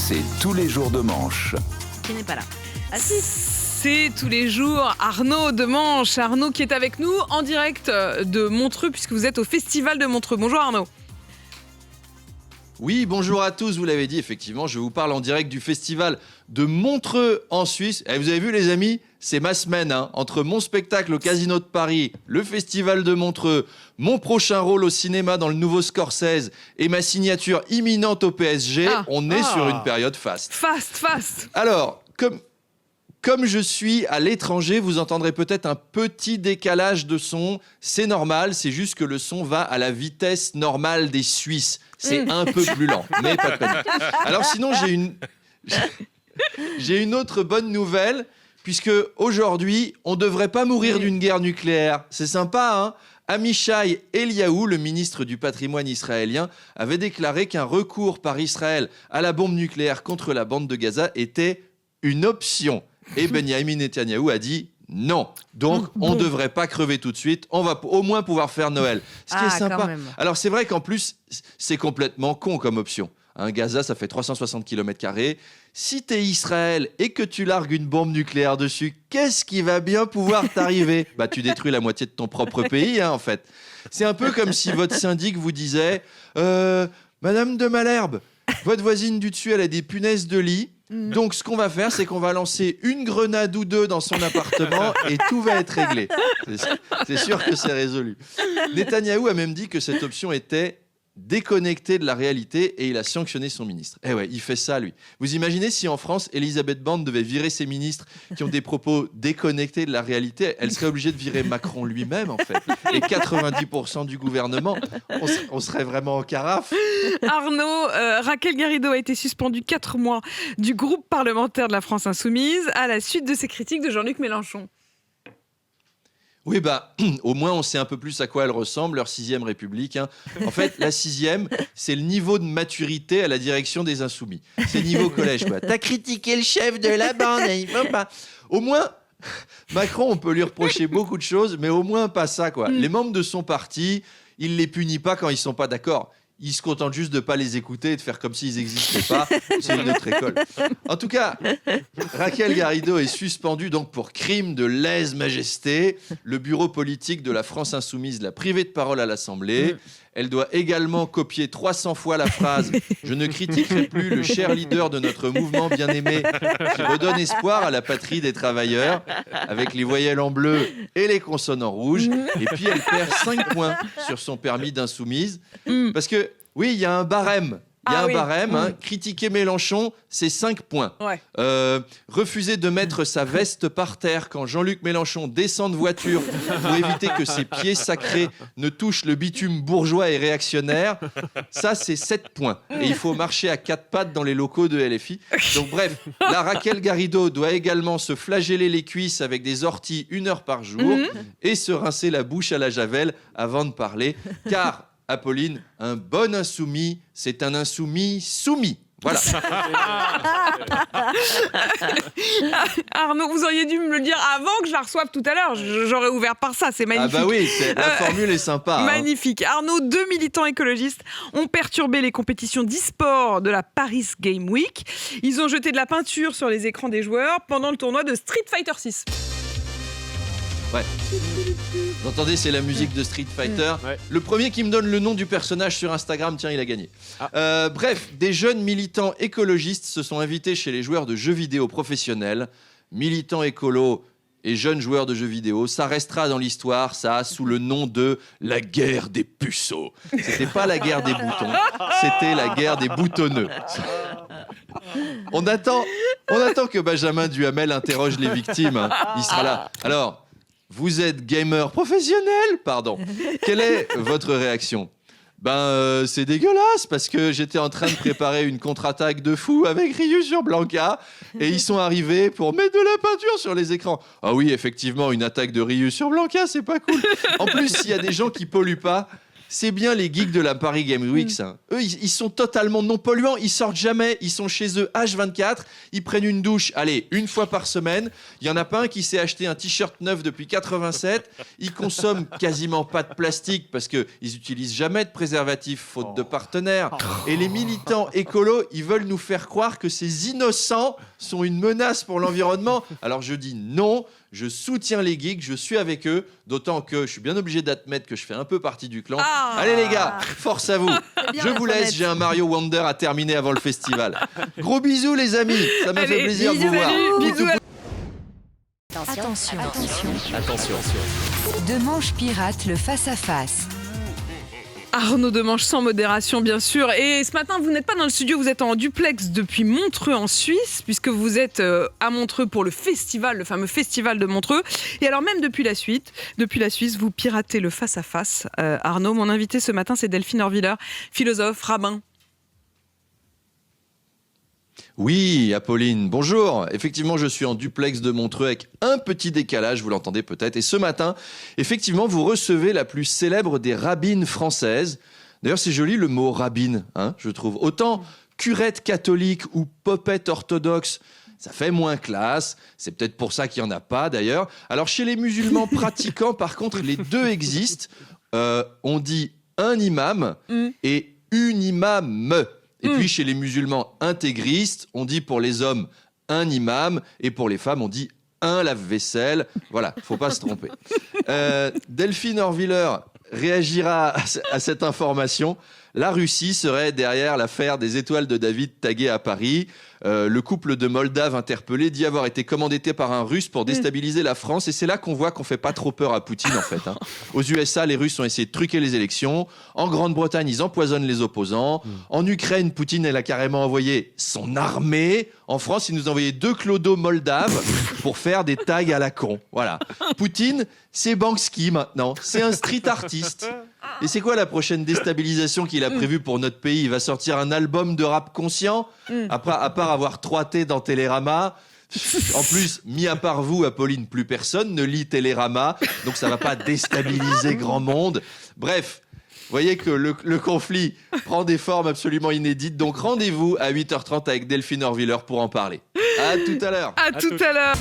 C'est tous les jours de manche. Qui n'est pas là. Ah si. C'est tous les jours Arnaud de Manche. Arnaud qui est avec nous en direct de Montreux puisque vous êtes au Festival de Montreux. Bonjour Arnaud. Oui, bonjour à tous, vous l'avez dit, effectivement, je vous parle en direct du festival de Montreux en Suisse. Et vous avez vu les amis, c'est ma semaine, hein, entre mon spectacle au Casino de Paris, le festival de Montreux, mon prochain rôle au cinéma dans le nouveau Scorsese et ma signature imminente au PSG, on est sur une période faste. Fast. Alors, comme je suis à l'étranger, vous entendrez peut-être un petit décalage de son. C'est normal, c'est juste que le son va à la vitesse normale des Suisses. C'est un peu plus lent, mais pas de panique. Alors sinon, j'ai une autre bonne nouvelle, puisque aujourd'hui, on ne devrait pas mourir d'une guerre nucléaire. C'est sympa, hein ? Amichai Eliaou, le ministre du patrimoine israélien, avait déclaré qu'un recours par Israël à la bombe nucléaire contre la bande de Gaza était une option. Et Benyamin Netanyahou a dit non. Donc, on ne devrait pas crever tout de suite. On va au moins pouvoir faire Noël. Ce qui est sympa. Alors, c'est vrai qu'en plus, c'est complètement con comme option. Hein, Gaza, ça fait 360 km². Si tu es Israël et que tu largues une bombe nucléaire dessus, qu'est-ce qui va bien pouvoir t'arriver ? Bah, tu détruis la moitié de ton propre pays, hein, en fait. C'est un peu comme si votre syndic vous disait Madame de Malherbe, votre voisine du dessus, elle a des punaises de lit. Donc, ce qu'on va faire, c'est qu'on va lancer une grenade ou deux dans son appartement et tout va être réglé. C'est sûr que c'est résolu. Netanyahou a même dit que cette option était déconnectée de la réalité et il a sanctionné son ministre. Eh ouais, il fait ça, lui. Vous imaginez si en France, Elisabeth Borne devait virer ses ministres qui ont des propos déconnectés de la réalité, elle serait obligée de virer Macron lui-même, en fait. Et 90% du gouvernement, on serait vraiment en carafe. Arnaud, Raquel Garrido a été suspendue 4 mois du groupe parlementaire de la France Insoumise à la suite de ses critiques de Jean-Luc Mélenchon. Oui, bah, au moins, on sait un peu plus à quoi elle ressemble, leur 6e République. Hein. En fait, la 6e, c'est le niveau de maturité à la direction des Insoumis. C'est niveau collège, quoi. T'as critiqué le chef de la bande, il faut pas... Au moins, Macron, on peut lui reprocher beaucoup de choses, mais au moins pas ça, quoi. Les membres de son parti, il les punit pas quand ils sont pas d'accord. Il se contente juste de ne pas les écouter et de faire comme s'ils n'existaient pas. C'est une autre école. En tout cas, Raquel Garrido est suspendue donc pour crime de lèse-majesté. Le bureau politique de la France Insoumise l'a privée de parole à l'Assemblée. Elle doit également copier 300 fois la phrase « Je ne critiquerai plus le cher leader de notre mouvement bien-aimé qui redonne espoir à la patrie des travailleurs » avec les voyelles en bleu et les consonnes en rouge. Et puis elle perd 5 points sur son permis d'insoumise. Parce que, oui, il y a un barème. Il y a un barème. Hein. Critiquer Mélenchon, c'est 5 points. Ouais. Refuser de mettre sa veste par terre quand Jean-Luc Mélenchon descend de voiture pour éviter que ses pieds sacrés ne touchent le bitume bourgeois et réactionnaire, ça, c'est 7 points. Et il faut marcher à 4 pattes dans les locaux de LFI. Donc bref, la Raquel Garrido doit également se flageller les cuisses avec des orties 1 heure par jour et se rincer la bouche à la javel avant de parler. Car... Apolline, un bon insoumis, c'est un insoumis soumis. Voilà. Arnaud, vous auriez dû me le dire avant que je la reçoive tout à l'heure. J'aurais ouvert par ça, c'est magnifique. Ah bah oui, la formule est sympa. Magnifique. Hein. Arnaud, 2 militants écologistes ont perturbé les compétitions d'e-sport de la Paris Game Week. Ils ont jeté de la peinture sur les écrans des joueurs pendant le tournoi de Street Fighter 6. Ouais. Vous entendez, c'est la musique de Street Fighter. Le premier qui me donne le nom du personnage sur Instagram, tiens, il a gagné. Bref, des jeunes militants écologistes se sont invités chez les joueurs de jeux vidéo professionnels. Militants écolos et jeunes joueurs de jeux vidéo, ça restera dans l'histoire, ça, sous le nom de la guerre des puceaux. C'était pas la guerre des boutons, c'était la guerre des boutonneux. On attend que Benjamin Duhamel interroge les victimes. Hein. Il sera là. Alors... Vous êtes gamer professionnel, pardon. Quelle est votre réaction ? C'est dégueulasse parce que j'étais en train de préparer une contre-attaque de fou avec Ryu sur Blanca et ils sont arrivés pour mettre de la peinture sur les écrans. Ah oui, effectivement, une attaque de Ryu sur Blanca, c'est pas cool. En plus, s'il y a des gens qui polluent pas, c'est bien les geeks de la Paris Game Week, ça. Eux, ils sont totalement non polluants, ils sortent jamais, ils sont chez eux H24, ils prennent une douche, allez, une fois par semaine. Il y en a pas un qui s'est acheté un t-shirt neuf depuis 87. Ils consomment quasiment pas de plastique parce qu'ils utilisent jamais de préservatif faute de partenaires. Et les militants écolos, ils veulent nous faire croire que ces innocents sont une menace pour l'environnement. Alors je dis non. Je soutiens les geeks, je suis avec eux, d'autant que je suis bien obligé d'admettre que je fais un peu partie du clan. Allez les gars, force à vous. Je vous laisse, j'ai un Mario Wonder à terminer avant le festival. Gros bisous les amis, ça m'a fait plaisir de vous voir. Bisous. Attention. Demanche pirate, le face-à-face. Arnaud Demanche sans modération, bien sûr. Et ce matin, vous n'êtes pas dans le studio, vous êtes en duplex depuis Montreux en Suisse, puisque vous êtes à Montreux pour le festival, le fameux festival de Montreux. Et alors même depuis la Suisse, vous piratez le face-à-face. Arnaud, mon invité ce matin, c'est Delphine Orviller, philosophe, rabbin. Oui, Apolline, bonjour. Effectivement, je suis en duplex de Montreux avec un petit décalage, vous l'entendez peut-être. Et ce matin, effectivement, vous recevez la plus célèbre des rabbines françaises. D'ailleurs, c'est joli le mot rabbine, je trouve. Autant curette catholique ou popette orthodoxe, ça fait moins classe. C'est peut-être pour ça qu'il n'y en a pas, d'ailleurs. Alors, chez les musulmans pratiquants, par contre, les deux existent. On dit un imam et une imam. Et puis, chez les musulmans intégristes, on dit pour les hommes un imam et pour les femmes, on dit un lave-vaisselle. Voilà, faut pas se tromper. Delphine Orviller réagira à cette information. La Russie serait derrière l'affaire des étoiles de David taguées à Paris. Le couple de Moldaves interpellé dit avoir été commandité par un Russe pour déstabiliser la France. Et c'est là qu'on voit qu'on fait pas trop peur à Poutine, en fait. Aux USA, les Russes ont essayé de truquer les élections. En Grande-Bretagne, ils empoisonnent les opposants. En Ukraine, Poutine, elle a carrément envoyé son armée. En France, il nous a envoyé 2 clodos moldaves pour faire des tags à la con. Voilà. Poutine, c'est Banksy maintenant. C'est un street artiste. Et c'est quoi la prochaine déstabilisation qu'il a prévue pour notre pays? Il va sortir un album de rap conscient, à part avoir 3T dans Télérama. En plus, mis à part vous, Apolline, plus personne ne lit Télérama, donc ça va pas déstabiliser grand monde. Bref, vous voyez que le conflit prend des formes absolument inédites, donc rendez-vous à 8h30 avec Delphine Orviller pour en parler. À tout à l'heure. À tout à l'heure.